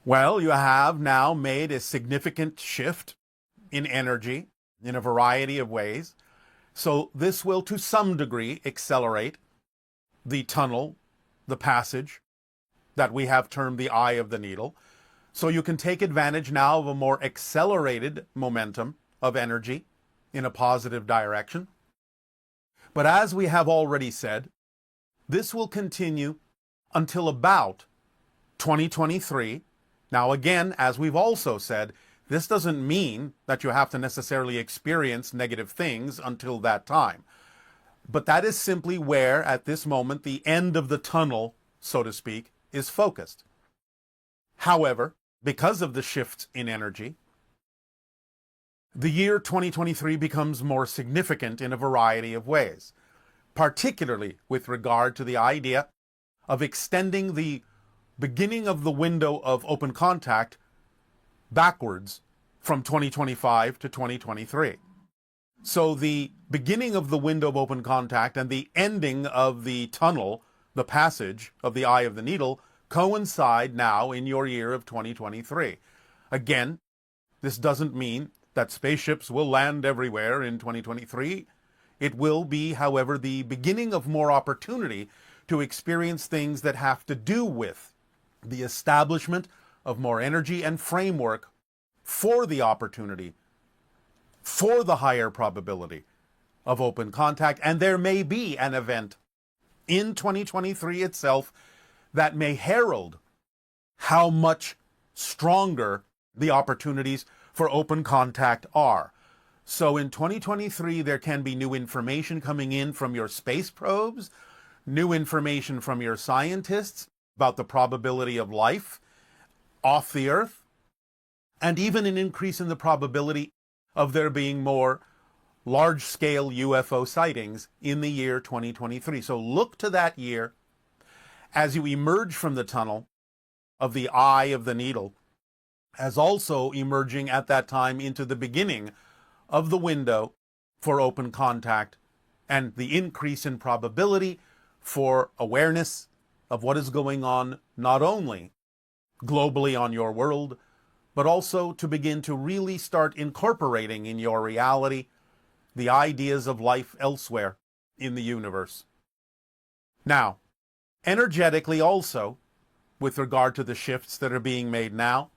Well, you have now made a significant shift in energy in a variety of ways. So this will, to some degree, accelerate the tunnel, the passage that we have termed the eye of the needle. So you can take advantage now of a more accelerated momentum of energy in a positive direction. But as we have already said, this will continue until about 2023. Now, again, as we've also said, this doesn't mean that you have to necessarily experience negative things until that time. But that is simply where, at this moment, the end of the tunnel, so to speak, is focused. However, because of the shifts in energy, the year 2023 becomes more significant in a variety of ways, particularly with regard to the idea of extending the beginning of the window of open contact backwards from 2025 to 2023. So the beginning of the window of open contact and the ending of the tunnel, the passage of the eye of the needle, coincide now in your year of 2023. Again, this doesn't mean that spaceships will land everywhere in 2023. It will be, however, the beginning of more opportunity to experience things that have to do with the establishment of more energy and framework for the opportunity, for the higher probability of open contact. And there may be an event in 2023 itself that may herald how much stronger the opportunities for open contact are. So in 2023, there can be new information coming in from your space probes, new information from your scientists about the probability of life off the Earth, and even an increase in the probability of there being more large-scale UFO sightings in the year 2023. So look to that year as you emerge from the tunnel of the eye of the needle, as also emerging at that time into the beginning of the window for open contact and the increase in probability for awareness of what is going on, not only globally on your world, but also to begin to really start incorporating in your reality the ideas of life elsewhere in the universe. Now, energetically also, with regard to the shifts that are being made now,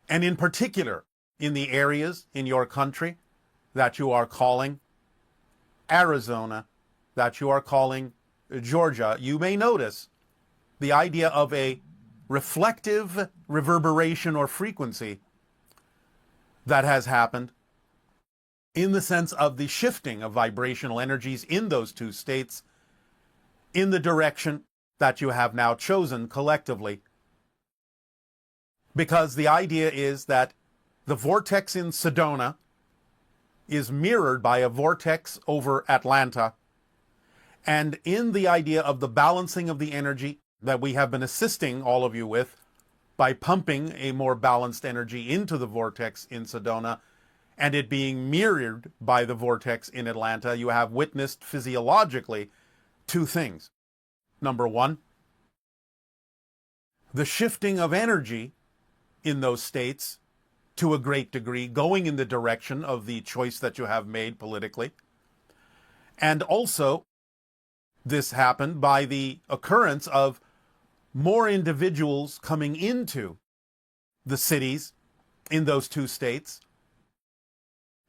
and in particular in the areas in your country that you are calling Arizona, that you are calling Georgia, you may notice the idea of a reflective reverberation or frequency that has happened in the sense of the shifting of vibrational energies in those two states in the direction that you have now chosen collectively. Because the idea is that the vortex in Sedona is mirrored by a vortex over Atlanta. And in the idea of the balancing of the energy that we have been assisting all of you with by pumping a more balanced energy into the vortex in Sedona and it being mirrored by the vortex in Atlanta, you have witnessed physiologically two things. Number one, the shifting of energy in those states to a great degree, going in the direction of the choice that you have made politically. And also, this happened by the occurrence of more individuals coming into the cities in those two states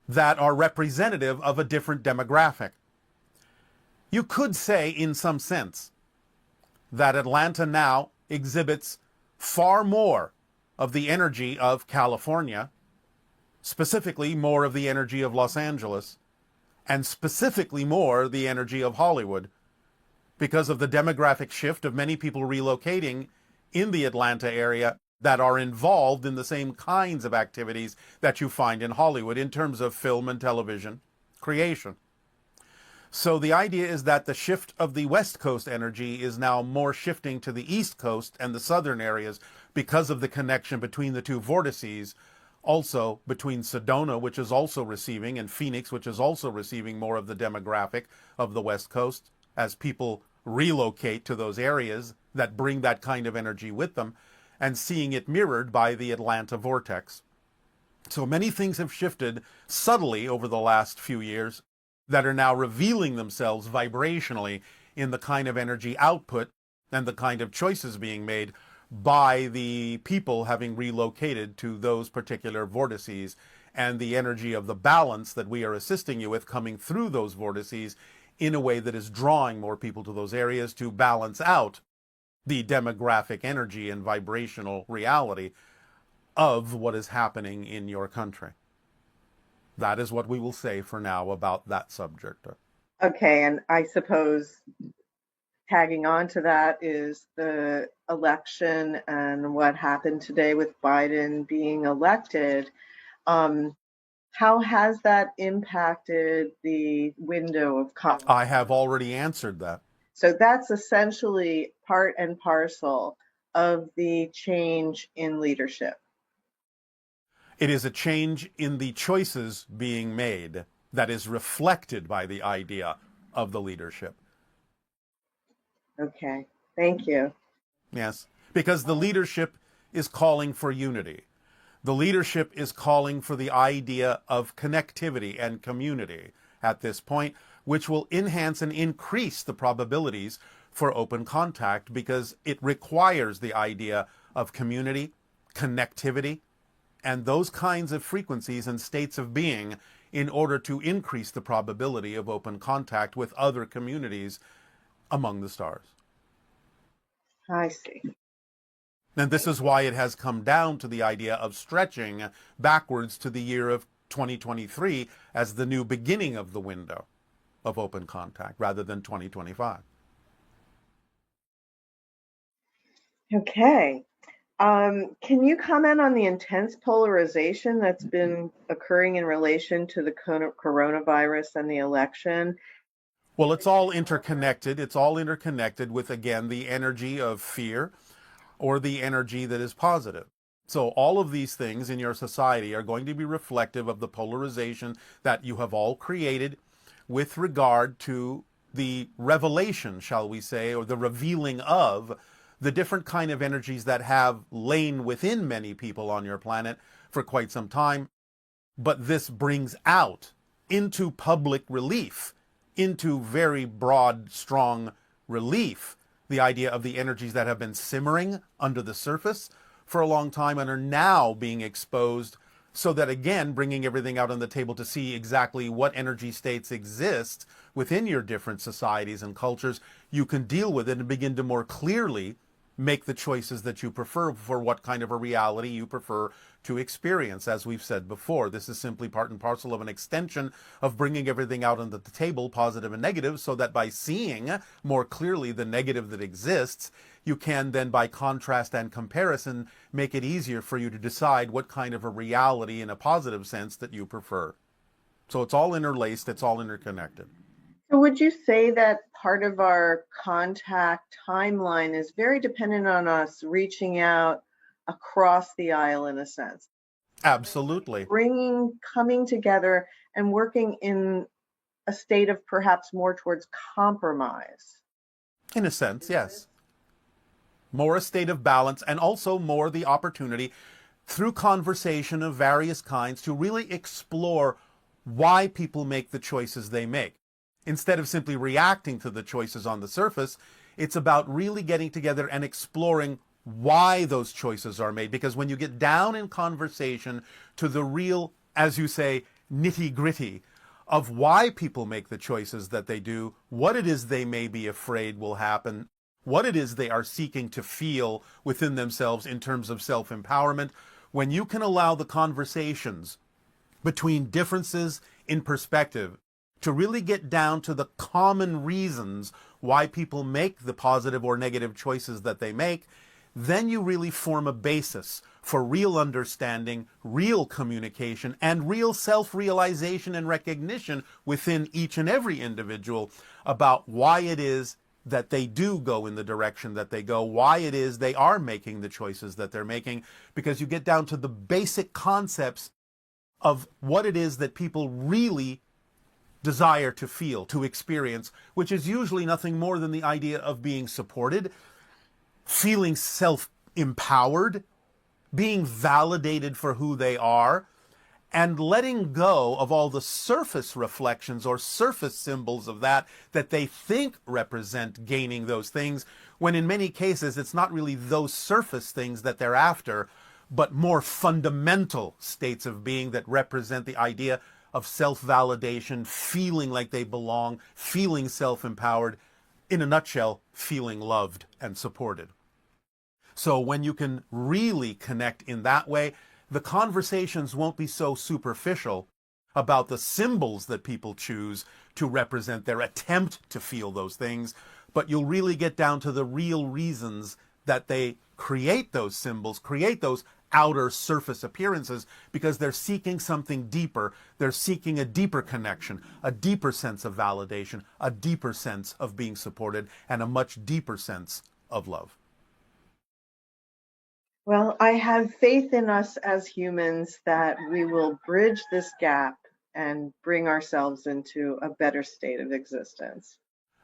that are representative of a different demographic. You could say, in some sense, that Atlanta now exhibits far more of the energy of California, specifically more of the energy of Los Angeles, and specifically more the energy of Hollywood, because of the demographic shift of many people relocating in the Atlanta area that are involved in the same kinds of activities that you find in Hollywood in terms of film and television creation. So the idea is that the shift of the West Coast energy is now more shifting to the East Coast and the southern areas because of the connection between the two vortices, also between Sedona, which is also receiving, and Phoenix, which is also receiving more of the demographic of the West Coast as people relocate to those areas that bring that kind of energy with them. and seeing it mirrored by the Atlanta vortex. So many things have shifted subtly over the last few years that are now revealing themselves vibrationally in the kind of energy output and the kind of choices being made by the people having relocated to those particular vortices, and the energy of the balance that we are assisting you with coming through those vortices in a way that is drawing more people to those areas to balance out the demographic energy and vibrational reality of what is happening in your country. That is what we will say for now about that subject. Okay, and I suppose tagging on to that is the election and what happened today with Biden being elected. How has that impacted the window of commerce? I have already answered that. So that's essentially part and parcel of the change in leadership. It is a change in the choices being made that is reflected by the idea of the leadership. Okay, thank you. Yes, because the leadership is calling for unity. The leadership is calling for the idea of connectivity and community at this point, which will enhance and increase the probabilities for open contact, because it requires the idea of community, connectivity, and those kinds of frequencies and states of being in order to increase the probability of open contact with other communities among the stars. I see. And this is why it has come down to the idea of stretching backwards to the year of 2023 as the new beginning of the window of open contact, rather than 2025. Okay. Can you comment on the intense polarization that's been occurring in relation to the coronavirus and the election? Well, it's all interconnected. It's all interconnected with, again, the energy of fear or the energy that is positive. So all of these things in your society are going to be reflective of the polarization that you have all created with regard to the revelation, shall we say, or the revealing of the different kind of energies that have lain within many people on your planet for quite some time. But this brings out into public relief, into very broad, strong relief, the idea of the energies that have been simmering under the surface for a long time and are now being exposed, so that, again, bringing everything out on the table to see exactly what energy states exist within your different societies and cultures, you can deal with it and begin to more clearly make the choices that you prefer for what kind of a reality you prefer to experience. As we've said before, this is simply part and parcel of an extension of bringing everything out on the table, positive and negative, so that by seeing more clearly the negative that exists, you can then, by contrast and comparison, make it easier for you to decide what kind of a reality in a positive sense that you prefer. So it's all interlaced, it's all interconnected. So would you say that part of our contact timeline is very dependent on us reaching out across the aisle, in a sense? Absolutely. Coming together and working in a state of perhaps more towards compromise. In a sense, yes. More a state of balance, and also more the opportunity through conversation of various kinds to really explore why people make the choices they make. Instead of simply reacting to the choices on the surface, it's about really getting together and exploring why those choices are made. Because when you get down in conversation to the real, as you say, nitty-gritty of why people make the choices that they do, what it is they may be afraid will happen, what it is they are seeking to feel within themselves in terms of self-empowerment, when you can allow the conversations between differences in perspective to really get down to the common reasons why people make the positive or negative choices that they make, then you really form a basis for real understanding, real communication, and real self-realization and recognition within each and every individual about why it is that they do go in the direction that they go, why it is they are making the choices that they're making, because you get down to the basic concepts of what it is that people really desire to feel, to experience, which is usually nothing more than the idea of being supported, feeling empowered, being validated for who they are, and letting go of all the surface reflections or surface symbols of that they think represent gaining those things, when in many cases it's not really those surface things that they're after, but more fundamental states of being that represent the idea of self-validation, feeling like they belong, feeling self-empowered, in a nutshell, feeling loved and supported. So when you can really connect in that way, the conversations won't be so superficial about the symbols that people choose to represent their attempt to feel those things, but you'll really get down to the real reasons that they create those symbols, create those outer surface appearances, because they're seeking something deeper. They're seeking a deeper connection, a deeper sense of validation, a deeper sense of being supported, and a much deeper sense of love. Well, I have faith in us as humans that we will bridge this gap and bring ourselves into a better state of existence.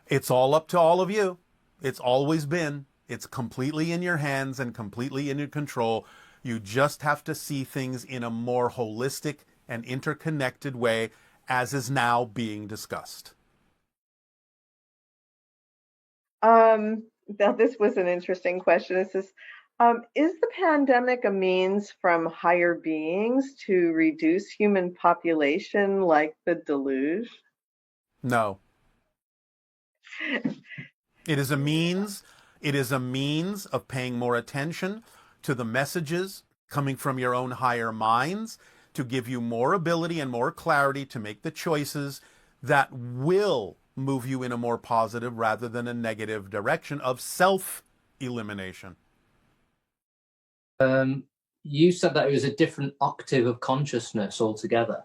It's all up to all of you. It's always been. It's completely in your hands and completely in your control. You just have to see things in a more holistic and interconnected way, as is now being discussed. Now, this was an interesting question. It says, is the pandemic a means from higher beings to reduce human population like the deluge? No. It is a means. It is a means of paying more attention to the messages coming from your own higher minds, to give you more ability and more clarity to make the choices that will move you in a more positive rather than a negative direction of self-elimination. You said that it was a different octave of consciousness altogether.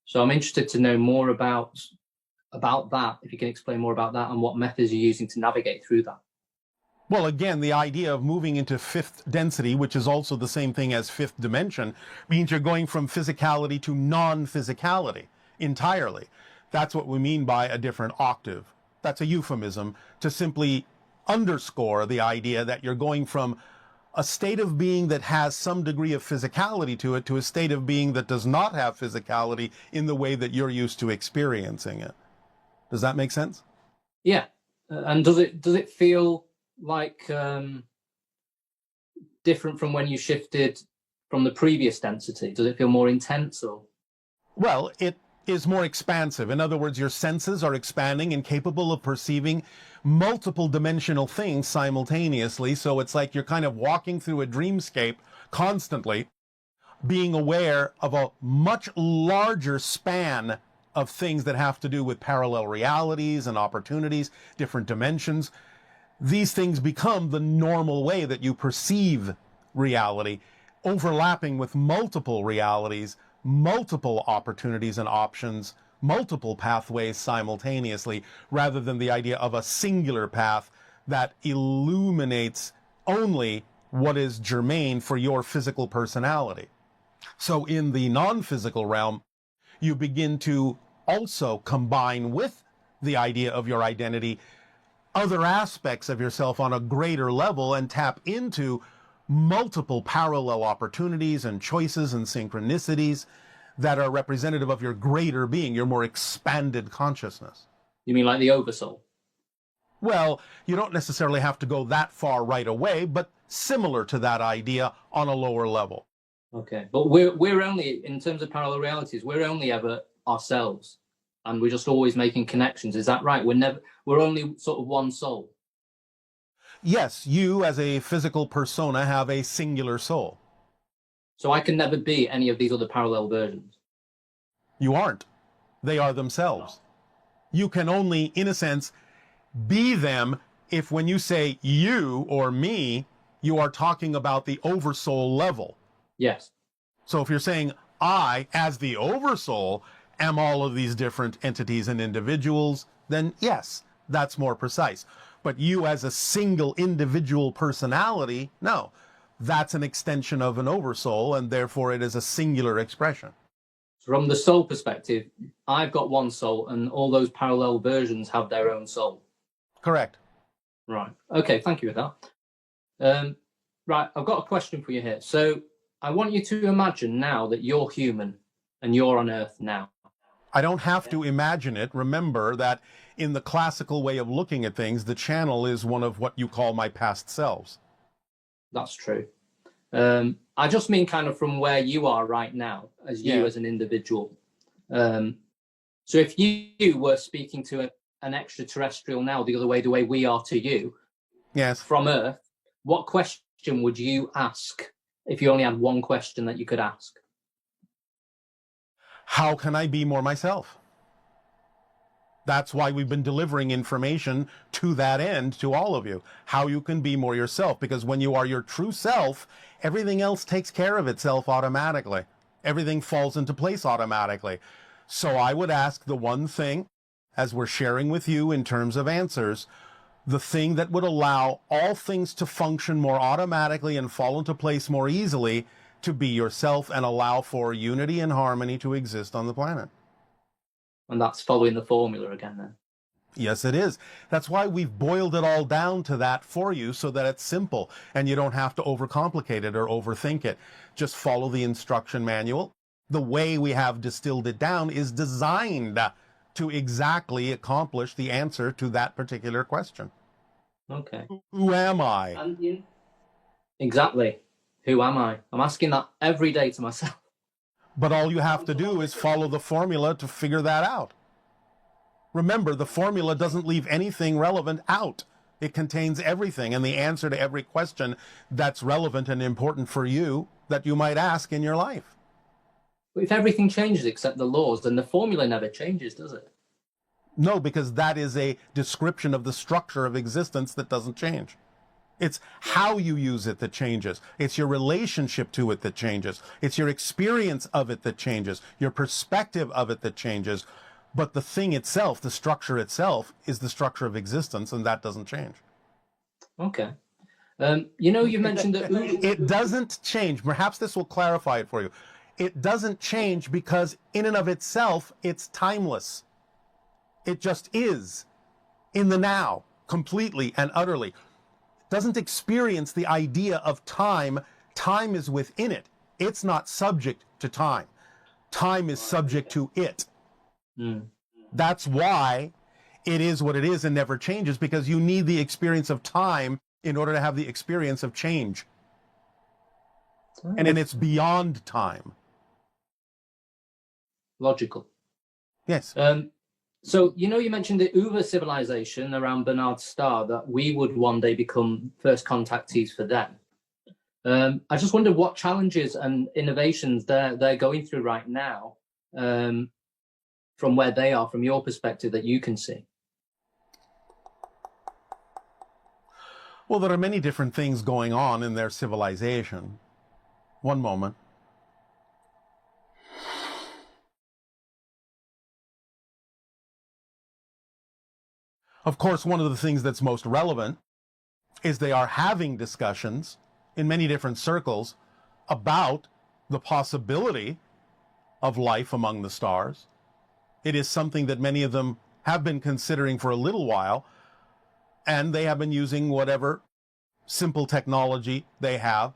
So I'm interested to know more about that, if you can explain more about that and what methods you're using to navigate through that. Well, again, the idea of moving into fifth density, which is also the same thing as fifth dimension, means you're going from physicality to non-physicality entirely. That's what we mean by a different octave. That's a euphemism to simply underscore the idea that you're going from a state of being that has some degree of physicality to it to a state of being that does not have physicality in the way that you're used to experiencing it. Does that make sense? Yeah. And does it feel like different from when you shifted from the previous density? Does it feel more intense or? Well, it is more expansive. In other words, your senses are expanding and capable of perceiving multiple dimensional things simultaneously. So it's like you're kind of walking through a dreamscape constantly, being aware of a much larger span of things that have to do with parallel realities and opportunities, different dimensions. These things become the normal way that you perceive reality, overlapping with multiple realities, multiple opportunities and options, multiple pathways simultaneously, rather than the idea of a singular path that illuminates only what is germane for your physical personality. So in the non-physical realm, you begin to also combine with the idea of your identity other aspects of yourself on a greater level and tap into multiple parallel opportunities and choices and synchronicities that are representative of your greater being, your more expanded consciousness. You mean like the oversoul? Well, you don't necessarily have to go that far right away, but similar to that idea on a lower level. Okay, but we're only, in terms of parallel realities, we're only ever ourselves, and we're just always making connections. Is that right? We're only sort of one soul. Yes, you as a physical persona have a singular soul. So I can never be any of these other parallel versions. You aren't. They are themselves. You can only, in a sense, be them if when you say you or me, you are talking about the oversoul level. Yes. So if you're saying I, as the oversoul, am all of these different entities and individuals, then yes, that's more precise. But you as a single individual personality, no, that's an extension of an oversoul, and therefore it is a singular expression. From the soul perspective, I've got one soul, and all those parallel versions have their own soul. Correct. Right. Okay, thank you for that. Right, I've got a question for you here. So I want you to imagine now that you're human and you're on Earth now. I don't have to imagine it. Remember that in the classical way of looking at things, the channel is one of what you call my past selves. That's true. I just mean kind of from where you are right now, as you as an individual. So if you were speaking to an extraterrestrial now, the way we are to you, yes, from Earth, what question would you ask if you only had one question that you could ask? How can I be more myself? That's why we've been delivering information to that end to all of you. How you can be more yourself. Because when you are your true self, everything else takes care of itself automatically. Everything falls into place automatically. So I would ask the one thing, as we're sharing with you in terms of answers, the thing that would allow all things to function more automatically and fall into place more easily, to be yourself and allow for unity and harmony to exist on the planet. And that's following the formula again then. Yes, it is. That's why we've boiled it all down to that for you, so that it's simple and you don't have to overcomplicate it or overthink it. Just follow the instruction manual. The way we have distilled it down is designed to exactly accomplish the answer to that particular question. Okay. Who am I? Exactly. Who am I? I'm asking that every day to myself. But all you have to do is follow the formula to figure that out. Remember, the formula doesn't leave anything relevant out. It contains everything and the answer to every question that's relevant and important for you that you might ask in your life. But if everything changes except the laws, then the formula never changes, does it? No, because that is a description of the structure of existence that doesn't change. It's how you use it that changes. It's your relationship to it that changes. It's your experience of it that changes. Your perspective of it that changes. But the thing itself, the structure itself, is the structure of existence, and that doesn't change. Okay. You mentioned that it doesn't change. Perhaps this will clarify it for you. It doesn't change because in and of itself, it's timeless. It just is in the now, completely and utterly. Doesn't experience the idea of time. Time is within it. It's not subject to time. Time is subject to it. That's why it is what it is and never changes, because you need the experience of time in order to have the experience of change. And then it's beyond time. Logical. Yes. So, you mentioned the Uber civilization around Bernard's star, that we would one day become first contactees for them. I just wonder what challenges and innovations they're going through right now, from where they are, from your perspective, that you can see. Well, there are many different things going on in their civilization. One moment. Of course, one of the things that's most relevant is they are having discussions in many different circles about the possibility of life among the stars. It is something that many of them have been considering for a little while, and they have been using whatever simple technology they have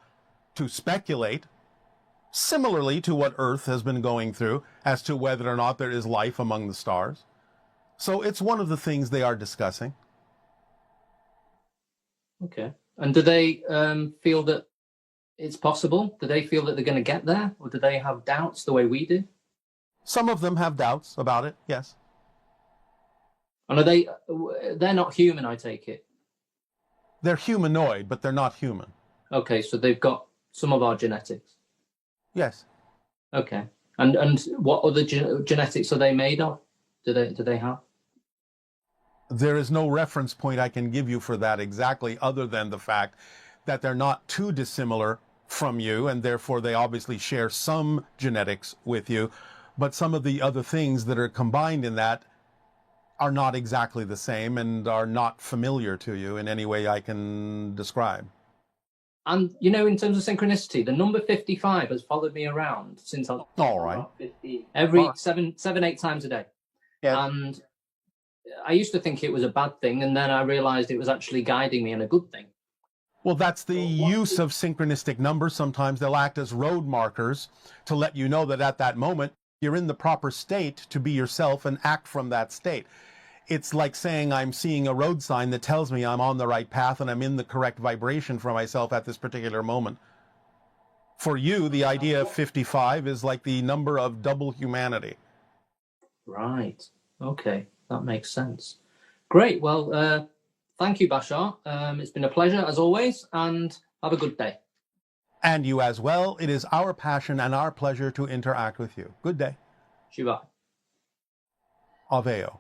to speculate, similarly to what Earth has been going through, as to whether or not there is life among the stars. So it's one of the things they are discussing. Okay. And do they feel that it's possible? Do they feel that they're going to get there? Or do they have doubts the way we do? Some of them have doubts about it, yes. And they're not human, I take it? They're humanoid, but they're not human. Okay, so they've got some of our genetics. Yes. Okay. And what other genetics are they made of? Do they have? There is no reference point I can give you for that exactly, other than the fact that they're not too dissimilar from you, and therefore they obviously share some genetics with you, but some of the other things that are combined in that are not exactly the same and are not familiar to you in any way I can describe. And, in terms of synchronicity, the number 55 has followed me around since I was all right. 15, every 7-8 times a day. Yeah. And I used to think it was a bad thing, and then I realized it was actually guiding me in a good thing. Well, that's the use of synchronistic numbers. Sometimes they'll act as road markers to let you know that at that moment you're in the proper state to be yourself and act from that state. It's like saying I'm seeing a road sign that tells me I'm on the right path and I'm in the correct vibration for myself at this particular moment. For you, the idea of 55 is like the number of double humanity. Right. Okay. That makes sense. Great. Well, thank you, Bashar. It's been a pleasure as always, and have a good day. And you as well. It is our passion and our pleasure to interact with you. Good day. Shiva. Aveo.